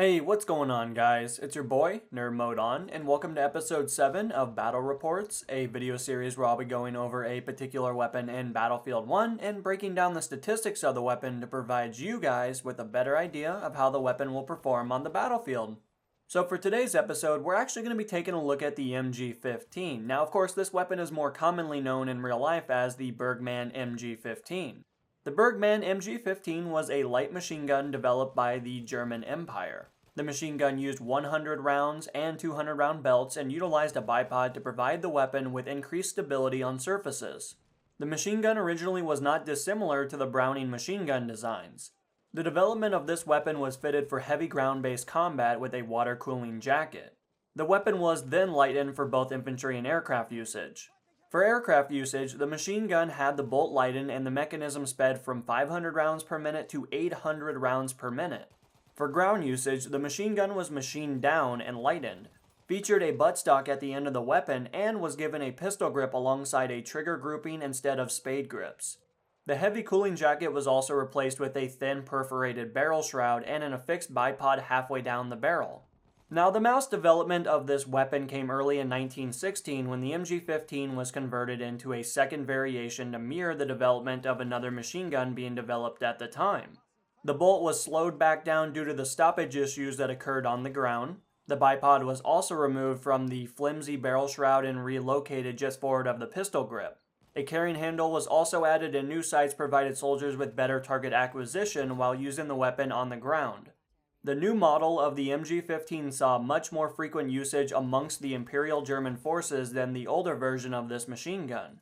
Hey, what's going on, guys? It's your boy, Nerd Mode On, and welcome to episode 7 of Battle Reports, a video series where I'll be going over a particular weapon in Battlefield 1 and breaking down the statistics of the weapon to provide you guys with a better idea of how the weapon will perform on the battlefield. So for today's episode, we're actually going to be taking a look at the MG15. Now, of course, this weapon is more commonly known in real life as the Bergmann MG15. The Bergmann MG15 was a light machine gun developed by the German Empire. The machine gun used 100 rounds and 200 round belts and utilized a bipod to provide the weapon with increased stability on surfaces. The machine gun originally was not dissimilar to the Browning machine gun designs. The development of this weapon was fitted for heavy ground-based combat with a water-cooling jacket. The weapon was then lightened for both infantry and aircraft usage. For aircraft usage, the machine gun had the bolt lightened and the mechanism sped from 500 rounds per minute to 800 rounds per minute. For ground usage, the machine gun was machined down and lightened, featured a buttstock at the end of the weapon, and was given a pistol grip alongside a trigger grouping instead of spade grips. The heavy cooling jacket was also replaced with a thin perforated barrel shroud and an affixed bipod halfway down the barrel. Now, the mass development of this weapon came early in 1916 when the MG15 was converted into a second variation to mirror the development of another machine gun being developed at the time. The bolt was slowed back down due to the stoppage issues that occurred on the ground. The bipod was also removed from the flimsy barrel shroud and relocated just forward of the pistol grip. A carrying handle was also added and new sights provided soldiers with better target acquisition while using the weapon on the ground. The new model of the MG15 saw much more frequent usage amongst the Imperial German forces than the older version of this machine gun.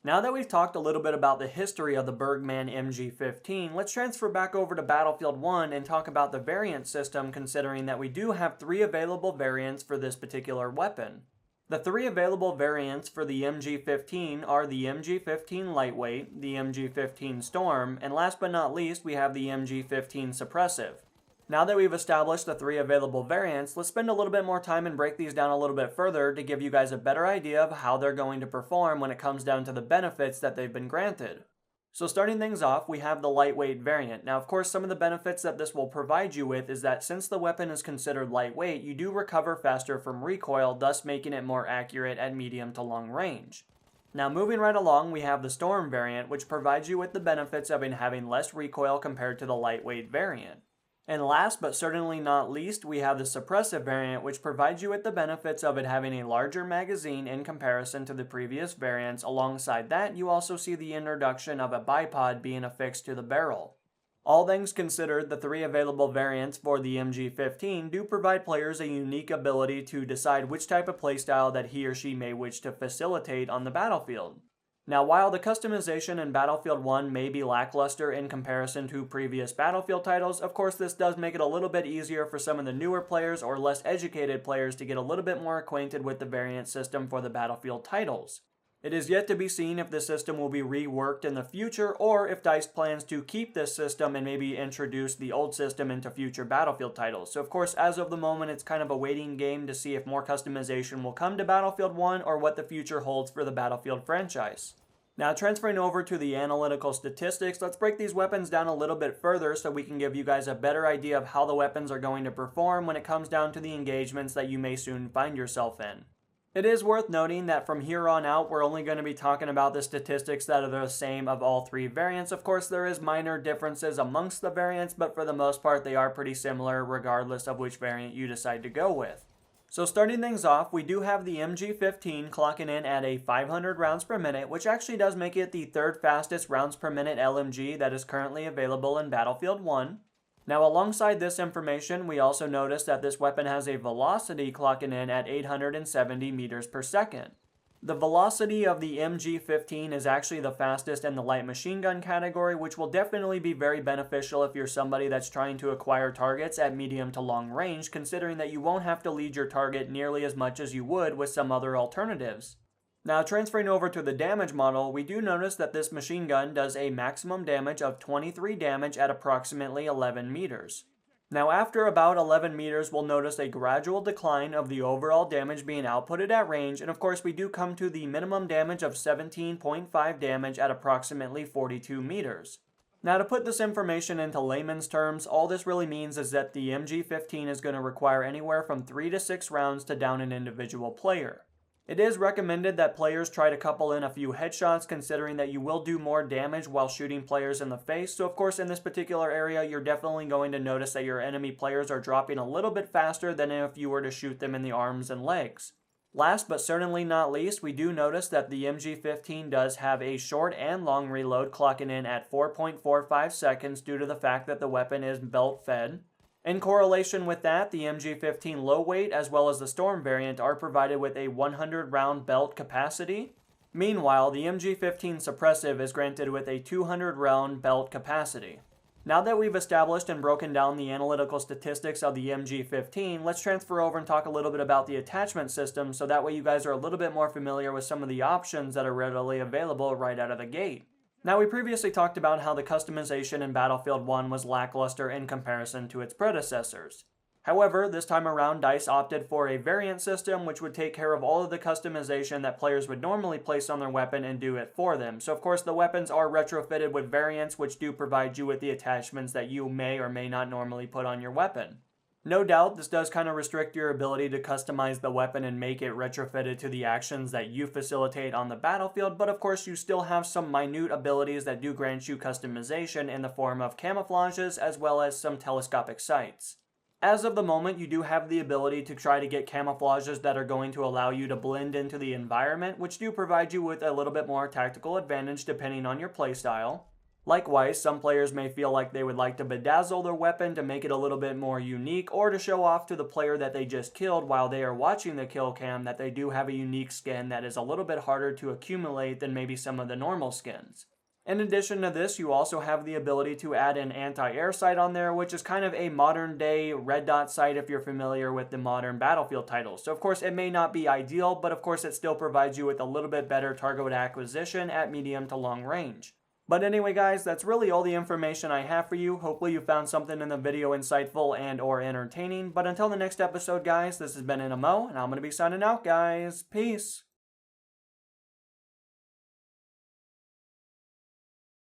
Now that we've talked a little bit about the history of the Bergmann MG15, let's transfer back over to Battlefield 1 and talk about the variant system, considering that we do have 3 available variants for this particular weapon. The 3 available variants for the MG15 are the MG15 Lightweight, the MG15 Storm, and last but not least, we have the MG15 Suppressive. Now that we've established the 3 available variants, let's spend a little bit more time and break these down a little bit further to give you guys a better idea of how they're going to perform when it comes down to the benefits that they've been granted. So starting things off, we have the lightweight variant. Now, of course, some of the benefits that this will provide you with is that since the weapon is considered lightweight, you do recover faster from recoil, thus making it more accurate at medium to long range. Now, moving right along, we have the Storm variant, which provides you with the benefits of having less recoil compared to the lightweight variant. And last but certainly not least, we have the Suppressive variant, which provides you with the benefits of it having a larger magazine in comparison to the previous variants. Alongside that, you also see the introduction of a bipod being affixed to the barrel. All things considered, the 3 available variants for the MG15 do provide players a unique ability to decide which type of playstyle that he or she may wish to facilitate on the battlefield. Now, while the customization in Battlefield 1 may be lackluster in comparison to previous Battlefield titles, of course this does make it a little bit easier for some of the newer players or less educated players to get a little bit more acquainted with the variant system for the Battlefield titles. It is yet to be seen if the system will be reworked in the future or if DICE plans to keep this system and maybe introduce the old system into future Battlefield titles. So of course, as of the moment, it's kind of a waiting game to see if more customization will come to Battlefield 1 or what the future holds for the Battlefield franchise. Now, transferring over to the analytical statistics, let's break these weapons down a little bit further so we can give you guys a better idea of how the weapons are going to perform when it comes down to the engagements that you may soon find yourself in. It is worth noting that from here on out, we're only going to be talking about the statistics that are the same of all 3 variants. Of course, there is minor differences amongst the variants, but for the most part, they are pretty similar regardless of which variant you decide to go with. So starting things off, we do have the MG15 clocking in at a 500 rounds per minute, which actually does make it the 3rd fastest rounds per minute LMG that is currently available in Battlefield 1. Now, alongside this information, we also notice that this weapon has a velocity clocking in at 870 meters per second. The velocity of the MG15 is actually the fastest in the light machine gun category, which will definitely be very beneficial if you're somebody that's trying to acquire targets at medium to long range, considering that you won't have to lead your target nearly as much as you would with some other alternatives. Now, transferring over to the damage model, we do notice that this machine gun does a maximum damage of 23 damage at approximately 11 meters. Now, after about 11 meters, we'll notice a gradual decline of the overall damage being outputted at range, and of course we do come to the minimum damage of 17.5 damage at approximately 42 meters. Now to put this information into layman's terms, all this really means is that the MG15 is going to require anywhere from 3 to 6 rounds to down an individual player. It is recommended that players try to couple in a few headshots, considering that you will do more damage while shooting players in the face. So of course in this particular area you're definitely going to notice that your enemy players are dropping a little bit faster than if you were to shoot them in the arms and legs. Last but certainly not least, we do notice that the MG15 does have a short and long reload, clocking in at 4.45 seconds due to the fact that the weapon is belt fed. In correlation with that, the MG15 low weight as well as the Storm variant are provided with a 100 round belt capacity. Meanwhile, the MG15 suppressive is granted with a 200 round belt capacity. Now that we've established and broken down the analytical statistics of the MG15, let's transfer over and talk a little bit about the attachment system so that way you guys are a little bit more familiar with some of the options that are readily available right out of the gate. Now we previously talked about how the customization in Battlefield 1 was lackluster in comparison to its predecessors. However, this time around DICE opted for a variant system which would take care of all of the customization that players would normally place on their weapon and do it for them. So of course the weapons are retrofitted with variants which do provide you with the attachments that you may or may not normally put on your weapon. No doubt this does kind of restrict your ability to customize the weapon and make it retrofitted to the actions that you facilitate on the battlefield, but of course you still have some minute abilities that do grant you customization in the form of camouflages as well as some telescopic sights. As of the moment, you do have the ability to try to get camouflages that are going to allow you to blend into the environment, which do provide you with a little bit more tactical advantage depending on your playstyle. Likewise, some players may feel like they would like to bedazzle their weapon to make it a little bit more unique, or to show off to the player that they just killed while they are watching the kill cam that they do have a unique skin that is a little bit harder to accumulate than maybe some of the normal skins. In addition to this, you also have the ability to add an anti-air sight on there, which is kind of a modern day red dot sight if you're familiar with the modern Battlefield titles. So of course it may not be ideal, but of course it still provides you with a little bit better target acquisition at medium to long range. But anyway guys, that's really all the information I have for you. Hopefully you found something in the video insightful and or entertaining. But until the next episode guys, this has been NMO, and I'm going to be signing out guys. Peace!